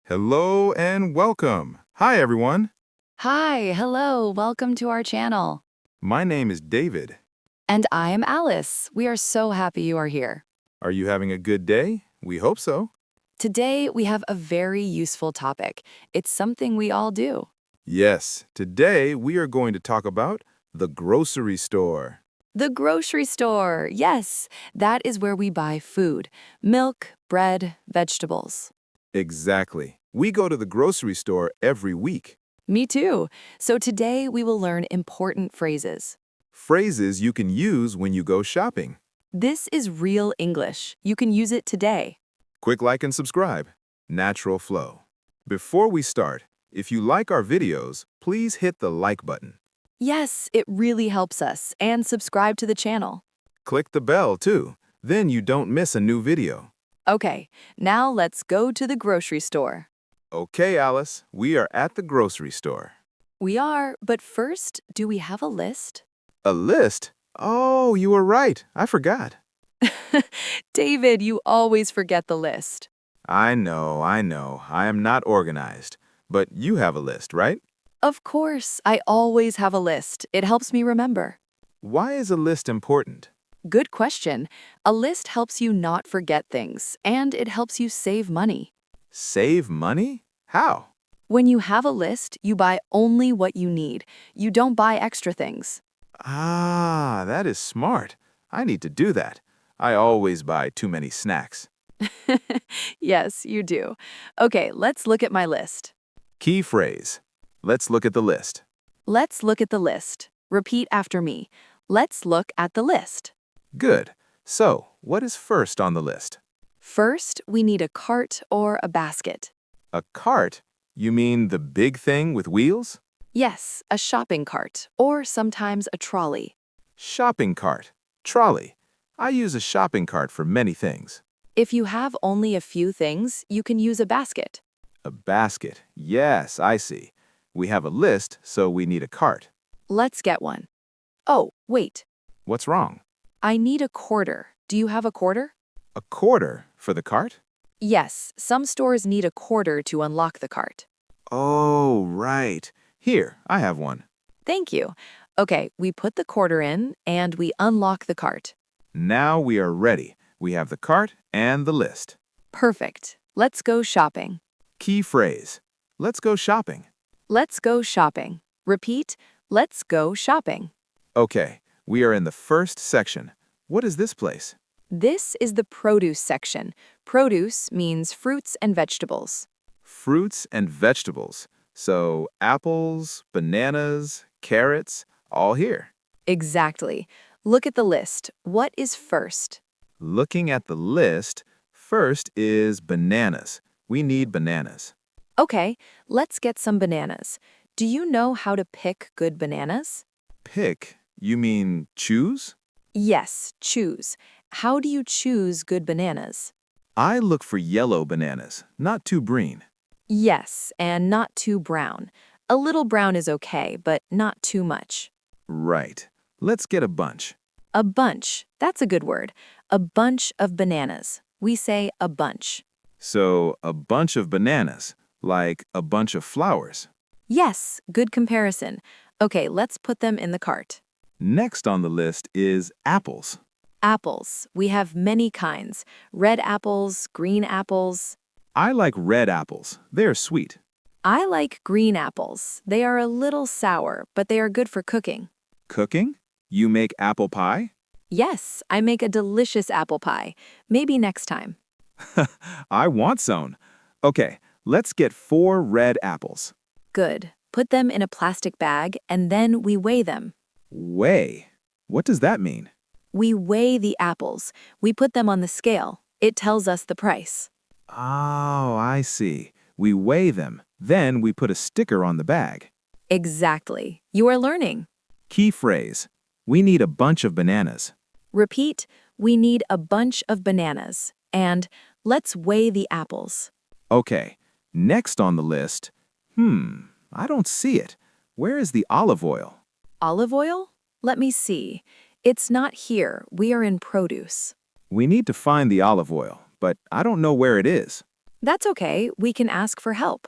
Hello and welcome. Hi, everyone. Hi, hello, welcome to our channel. My name is David. And I am Alice. We are so happy you are here. Are you having a good day? We hope so. Today, we have a very useful topic. It's something we all do. Yes, today we are going to talk about the grocery store. The grocery store. Yes, that is where we buy food, milk, bread, vegetables. Exactly. We go to the grocery store every week. Me too. So today, we will learn important phrases. Phrases you can use when you go shopping. This is real English. You can use it today. Quick like and subscribe. Natural flow. Before we start, if you like our videos, please hit the like button. Yes, it really helps us. And subscribe to the channel. Click the bell too, then you don't miss a new video. Okay, now let's go to the grocery store. Okay, Alice, we are at the grocery store. We are, but first, do we have a list? A list? Oh, you were right. I forgot. David, you always forget the list. I know. I am not organized. But you have a list, right? Of course, I always have a list. It helps me remember. Why is a list important? Good question. A list helps you not forget things, and it helps you save money. Save money? How? When you have a list, you buy only what you need. You don't buy extra things. Ah, that is smart. I need to do that. I always buy too many snacks. Yes, you do. Okay, let's look at my list. Key phrase. Let's look at the list. Let's look at the list. Repeat after me. Let's look at the list. Good. So, what is first on the list? First, we need a cart or a basket. A cart? You mean the big thing with wheels? Yes, a shopping cart, or sometimes a trolley. Shopping cart. Trolley. I use a shopping cart for many things. If you have only a few things, you can use a basket. A basket. Yes, I see. We have a list, so we need a cart. Let's get one. Oh, wait. What's wrong? I need a quarter. Do you have a quarter? A quarter for the cart? Yes, some stores need a quarter to unlock the cart. Oh, right. Here, I have one. Thank you. Okay, we put the quarter in and we unlock the cart. Now we are ready. We have the cart and the list. Perfect. Let's go shopping. Key phrase. Let's go shopping. Let's go shopping. Repeat, let's go shopping. Okay, we are in the first section. What is this place? This is the produce section. Produce means fruits and vegetables. Fruits and vegetables. So apples, bananas, carrots, all here. Exactly. Look at the list. What is first? Looking at the list, first is bananas. We need bananas. Okay, let's get some bananas. Do you know how to pick good bananas? Pick? You mean choose? Yes, choose. How do you choose good bananas? I look for yellow bananas, not too green. Yes, and not too brown. A little brown is okay, but not too much. Right. Let's get a bunch. A bunch. That's a good word. A bunch of bananas. We say a bunch. So, a bunch of bananas, like a bunch of flowers. Yes, good comparison. Okay, let's put them in the cart. Next on the list is apples. Apples. We have many kinds. Red apples, green apples. I like red apples. They're sweet. I like green apples. They are a little sour, but they are good for cooking. Cooking? You make apple pie? Yes, I make a delicious apple pie. Maybe next time. I want some. Okay, let's get 4 red apples. Good. Put them in a plastic bag and then we weigh them. Weigh? What does that mean? We weigh the apples. We put them on the scale. It tells us the price. Oh, I see. We weigh them. Then we put a sticker on the bag. Exactly. You are learning. Key phrase. We need a bunch of bananas. Repeat, we need a bunch of bananas. And let's weigh the apples. Okay, next on the list. I don't see it. Where is the olive oil? Olive oil? Let me see. It's not here. We are in produce. We need to find the olive oil, but I don't know where it is. That's okay. We can ask for help.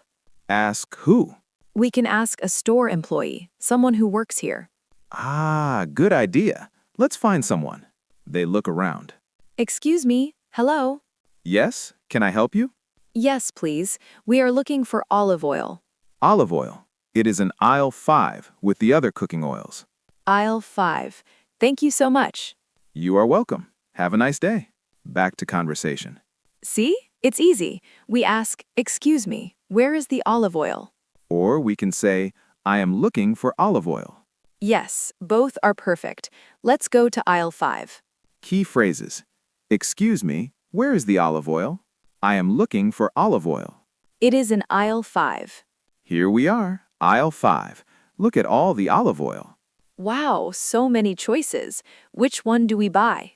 Ask who? We can ask a store employee, someone who works here. Ah, good idea. Let's find someone. They look around. Excuse me. Hello? Yes, can I help you? Yes, please. We are looking for olive oil. Olive oil. It is in aisle 5 with the other cooking oils. Aisle 5. Thank you so much. You are welcome. Have a nice day. Back to conversation. See? It's easy. We ask, excuse me, where is the olive oil? Or we can say, I am looking for olive oil. Yes, both are perfect. Let's go to aisle 5. Key phrases. Excuse me, where is the olive oil? I am looking for olive oil. It is in aisle 5. Here we are, aisle 5. Look at all the olive oil. Wow, so many choices. Which one do we buy?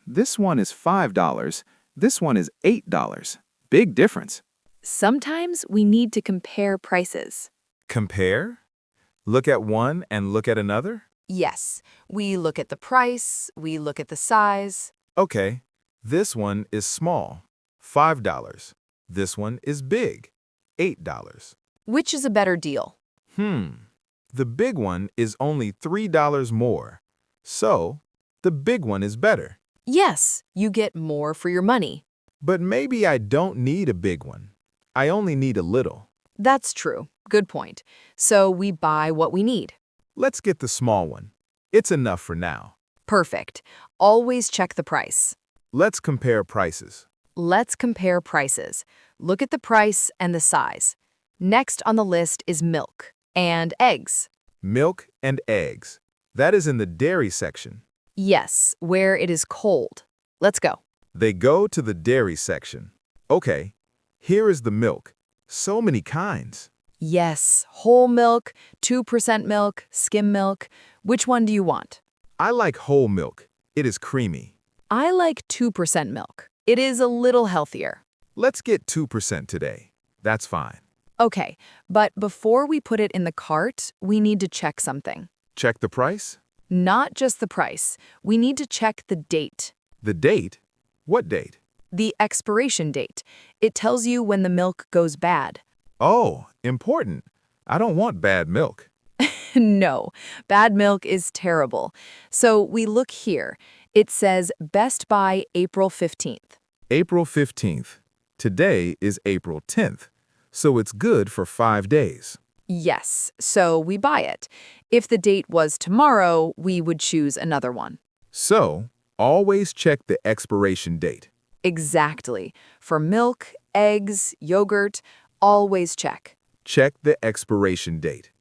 This one is $5. This one is $8. Big difference. Sometimes we need to compare prices. Compare? Look at one and look at another? Yes, we look at the price, we look at the size. Okay, this one is small, $5. This one is big, $8. Which is a better deal? The big one is only $3 more. So, the big one is better. Yes, you get more for your money. But maybe I don't need a big one. I only need a little. That's true. Good point. So we buy what we need. Let's get the small one. It's enough for now. Perfect. Always check the price. Let's compare prices. Let's compare prices. Look at the price and the size. Next on the list is milk and eggs. Milk and eggs. That is in the dairy section. Yes, where it is cold. Let's go. They go to the dairy section. Okay, here is the milk. So many kinds. Yes, whole milk, 2% milk, skim milk. Which one do you want? I like whole milk. It is creamy. I like 2% milk. It is a little healthier. Let's get 2% today. That's fine. Okay, but before we put it in the cart, we need to check something. Check the price? Not just the price. We need to check the date. The date? What date? The expiration date. It tells you when the milk goes bad. Oh, important. I don't want bad milk. No, bad milk is terrible. So we look here. It says best by April 15th. April 15th. Today is April 10th, so it's good for 5 days. Yes, so we buy it. If the date was tomorrow, we would choose another one. So, always check the expiration date. Exactly. For milk, eggs, yogurt, always check. Check the expiration date.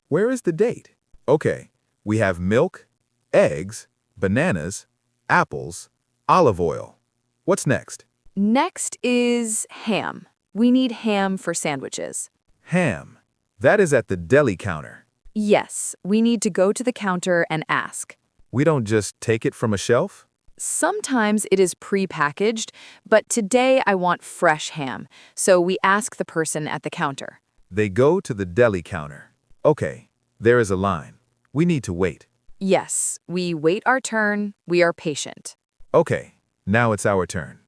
Where is the date? Okay, we have milk, eggs, bananas, apples, olive oil. What's next? Next is ham. We need ham for sandwiches. Ham. That is at the deli counter. Yes, we need to go to the counter and ask. We don't just take it from a shelf? Sometimes it is pre-packaged, but today I want fresh ham, so we ask the person at the counter. They go to the deli counter. Okay, there is a line. We need to wait. Yes, we wait our turn. We are patient. Okay, now it's our turn.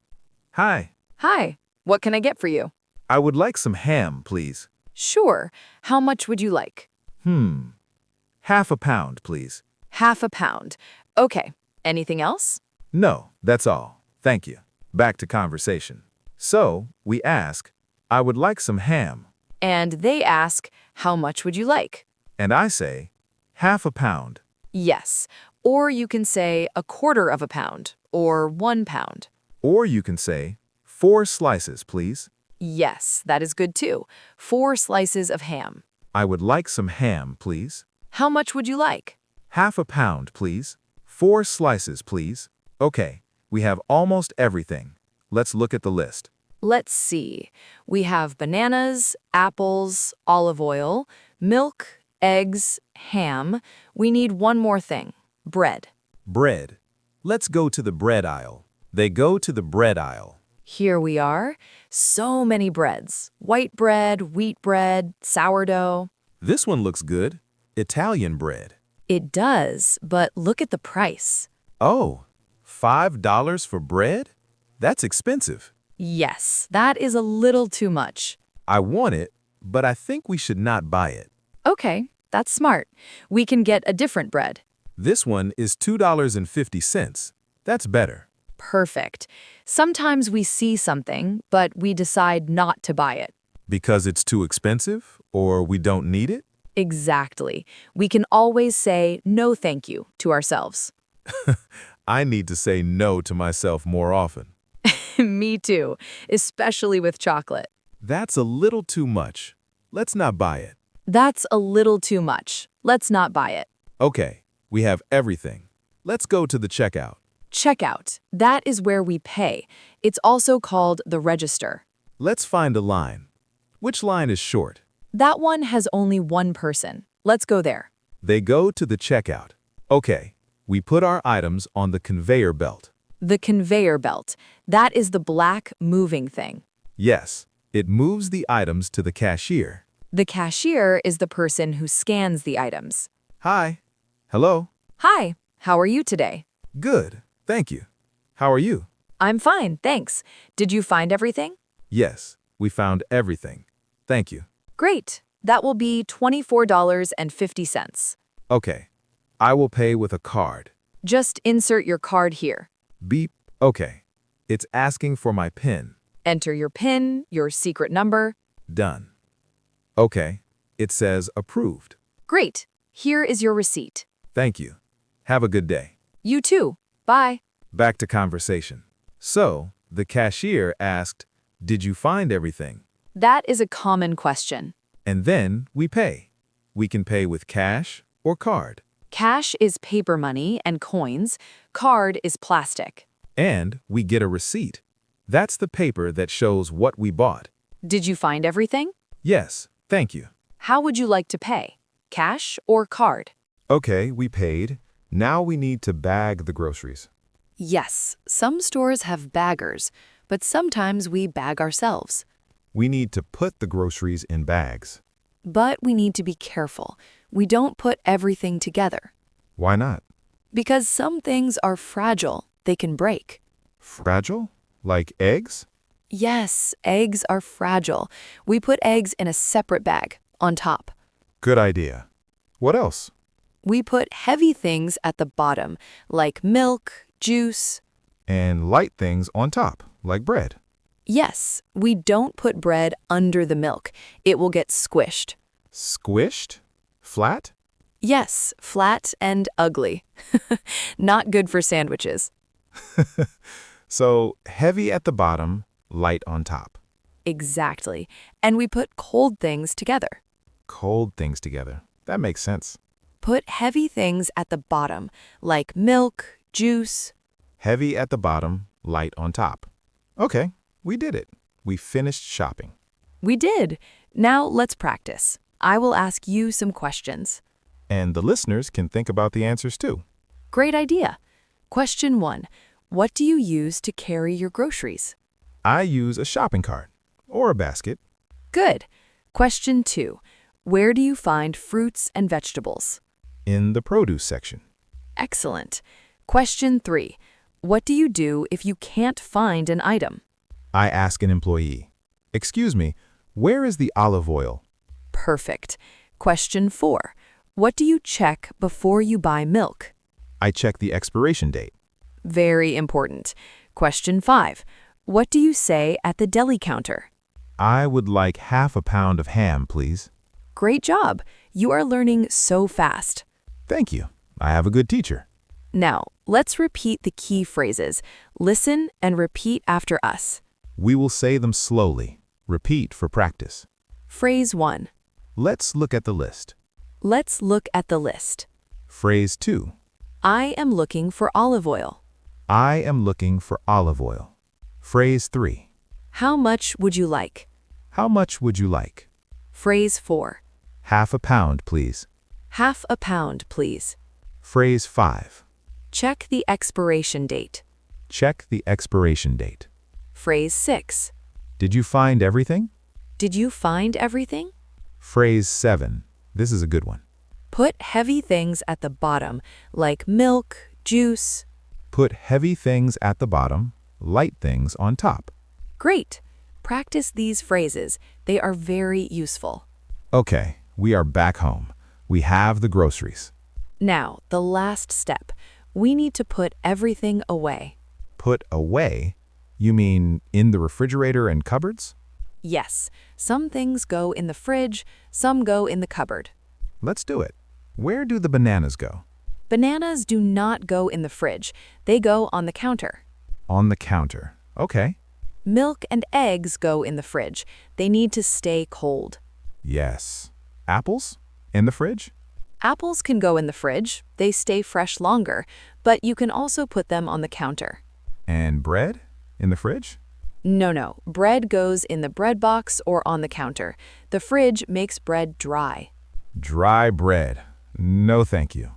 Hi, Hi, what can I get for you? I would like some ham, please. Sure. How much would you like? Half a pound, please. Half a pound. Okay. Anything else? No, that's all. Thank you. Back to conversation. So, we ask, I would like some ham. And they ask, how much would you like? And I say, half a pound. Yes. Or you can say a quarter of a pound or 1 pound. Or you can say, 4 slices, please. Yes, that is good too. 4 slices of ham. I would like some ham, please. How much would you like? Half a pound, please. 4 slices, please. Okay, we have almost everything. Let's look at the list. Let's see. We have bananas, apples, olive oil, milk, eggs, ham. We need one more thing. Bread. Bread. Let's go to the bread aisle. They go to the bread aisle. Here we are. So many breads. White bread, wheat bread, sourdough. This one looks good. Italian bread. It does, but look at the price. Oh, $5 for bread? That's expensive. Yes, that is a little too much. I want it, but I think we should not buy it. Okay, that's smart. We can get a different bread. This one is $2.50. That's better. Perfect. Sometimes we see something, but we decide not to buy it. Because it's too expensive or we don't need it? Exactly. We can always say no thank you to ourselves. I need to say no to myself more often. Me too, especially with chocolate. That's a little too much. Let's not buy it. That's a little too much. Let's not buy it. Okay, we have everything. Let's go to the checkout. Checkout. That is where we pay. It's also called the register. Let's find a line. Which line is short? That one has only one person. Let's go there. They go to the checkout. Okay, we put our items on the conveyor belt. The conveyor belt. That is the black moving thing. Yes, it moves the items to the cashier. The cashier is the person who scans the items. Hi. Hello. Hi, how are you today? Good, thank you. How are you? I'm fine, thanks. Did you find everything? Yes, we found everything. Thank you. Great. That will be $24.50. Okay, I will pay with a card. Just insert your card here. Beep. Okay, it's asking for my PIN. Enter your PIN, your secret number. Done. Okay, it says approved. Great. Here is your receipt. Thank you. Have a good day. You too. Bye. Back to conversation. So, the cashier asked, "Did you find everything?" That is a common question. And then we pay. We can pay with cash or card. Cash is paper money and coins. Card is plastic. And we get a receipt. That's the paper that shows what we bought. Did you find everything? Yes, thank you. How would you like to pay? Cash or card? Okay, we paid. Now we need to bag the groceries. Yes, some stores have baggers, but sometimes we bag ourselves. We need to put the groceries in bags. But we need to be careful. We don't put everything together. Why not? Because some things are fragile. They can break. Fragile? Like eggs? Yes, eggs are fragile. We put eggs in a separate bag, on top. Good idea. What else? We put heavy things at the bottom, like milk, juice. And light things on top, like bread. Yes, we don't put bread under the milk. It will get squished. Squished? Flat? Yes, flat and ugly. Not good for sandwiches. So, heavy at the bottom, light on top. Exactly. And we put cold things together. Cold things together. That makes sense. Put heavy things at the bottom, like milk, juice. Heavy at the bottom, light on top. Okay, we did it. We finished shopping. We did. Now let's practice. I will ask you some questions. And the listeners can think about the answers too. Great idea. Question 1. What do you use to carry your groceries? I use a shopping cart or a basket. Good. Question 2. Where do you find fruits and vegetables? In the produce section. Excellent. Question 3. What do you do if you can't find an item? I ask an employee, "Excuse me, where is the olive oil?" Perfect. Question 4. What do you check before you buy milk? I check the expiration date. Very important. Question 5. What do you say at the deli counter? I would like half a pound of ham, please. Great job. You are learning so fast. Thank you. I have a good teacher. Now, let's repeat the key phrases. Listen and repeat after us. We will say them slowly. Repeat for practice. Phrase 1. Let's look at the list. Let's look at the list. Phrase 2. I am looking for olive oil. I am looking for olive oil. Phrase 3. How much would you like? How much would you like? Phrase 4. Half a pound, please. Half a pound, please. Phrase 5. Check the expiration date. Check the expiration date. Phrase 6. Did you find everything? Did you find everything? Phrase 7. This is a good one. Put heavy things at the bottom, like milk, juice. Put heavy things at the bottom, light things on top. Great. Practice these phrases. They are very useful. Okay, we are back home. We have the groceries. Now, the last step. We need to put everything away. Put away? You mean in the refrigerator and cupboards? Yes, some things go in the fridge, some go in the cupboard. Let's do it. Where do the bananas go? Bananas do not go in the fridge. They go on the counter. On the counter. Okay. Milk and eggs go in the fridge. They need to stay cold. Yes. Apples? In the fridge? Apples can go in the fridge. They stay fresh longer, but you can also put them on the counter. And bread? In the fridge? No. Bread goes in the bread box or on the counter. The fridge makes bread dry. Dry bread. No, thank you.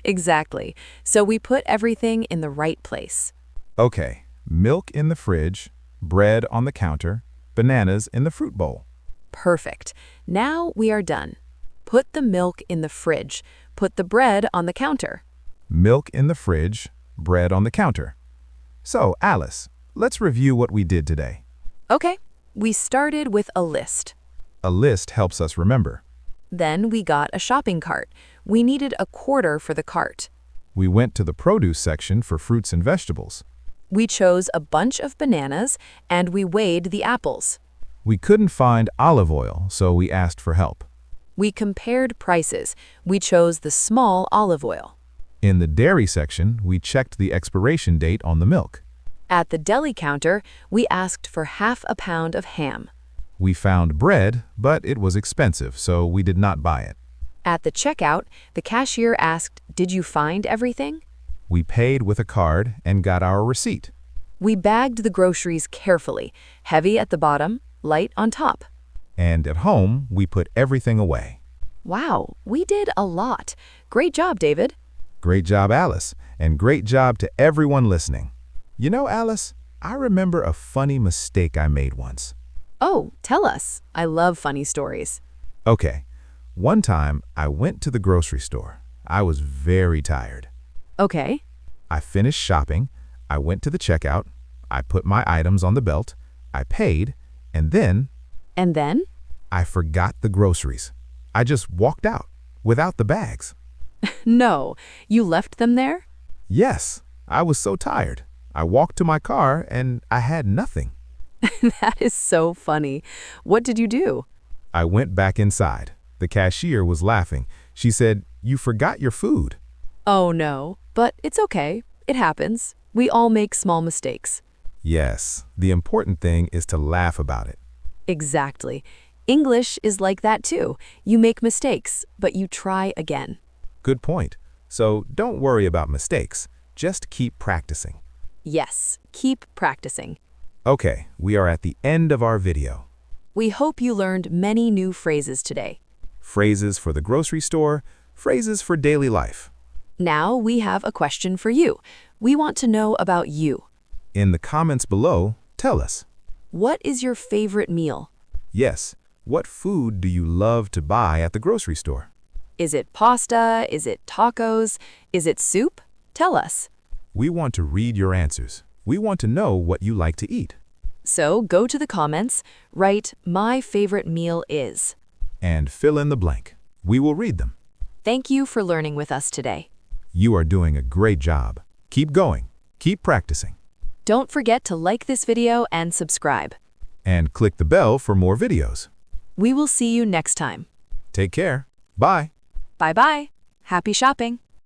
Exactly. So we put everything in the right place. Okay. Milk in the fridge, bread on the counter, bananas in the fruit bowl. Perfect. Now we are done. Put the milk in the fridge. Put the bread on the counter. Milk in the fridge, bread on the counter. So, Alice, let's review what we did today. Okay, we started with a list. A list helps us remember. Then we got a shopping cart. We needed a quarter for the cart. We went to the produce section for fruits and vegetables. We chose a bunch of bananas and we weighed the apples. We couldn't find olive oil, so we asked for help. We compared prices. We chose the small olive oil. In the dairy section, we checked the expiration date on the milk. At the deli counter, we asked for half a pound of ham. We found bread, but it was expensive, so we did not buy it. At the checkout, the cashier asked, "Did you find everything?" We paid with a card and got our receipt. We bagged the groceries carefully, heavy at the bottom, light on top. And at home, we put everything away. Wow, we did a lot. Great job, David. Great job, Alice, and great job to everyone listening. You know, Alice, I remember a funny mistake I made once. Oh, tell us. I love funny stories. Okay, one time I went to the grocery store. I was very tired. Okay. I finished shopping, I went to the checkout, I put my items on the belt, I paid, and then And then? I forgot the groceries. I just walked out without the bags. No, you left them there? Yes, I was so tired. I walked to my car and I had nothing. That is so funny. What did you do? I went back inside. The cashier was laughing. She said, "You forgot your food." Oh no, but it's okay. It happens. We all make small mistakes. Yes, the important thing is to laugh about it. Exactly. English is like that too. You make mistakes, but you try again. Good point. So don't worry about mistakes. Just keep practicing. Yes, keep practicing. Okay, we are at the end of our video. We hope you learned many new phrases today. Phrases for the grocery store, phrases for daily life. Now we have a question for you. We want to know about you. In the comments below, tell us. What is your favorite meal? Yes, what food do you love to buy at the grocery store? Is it pasta? Is it tacos? Is it soup? Tell us. We want to read your answers. We want to know what you like to eat. So go to the comments, write, "My favorite meal is." And fill in the blank. We will read them. Thank you for learning with us today. You are doing a great job. Keep going. Keep practicing. Don't forget to like this video and subscribe. And click the bell for more videos. We will see you next time. Take care. Bye. Bye-bye. Happy shopping.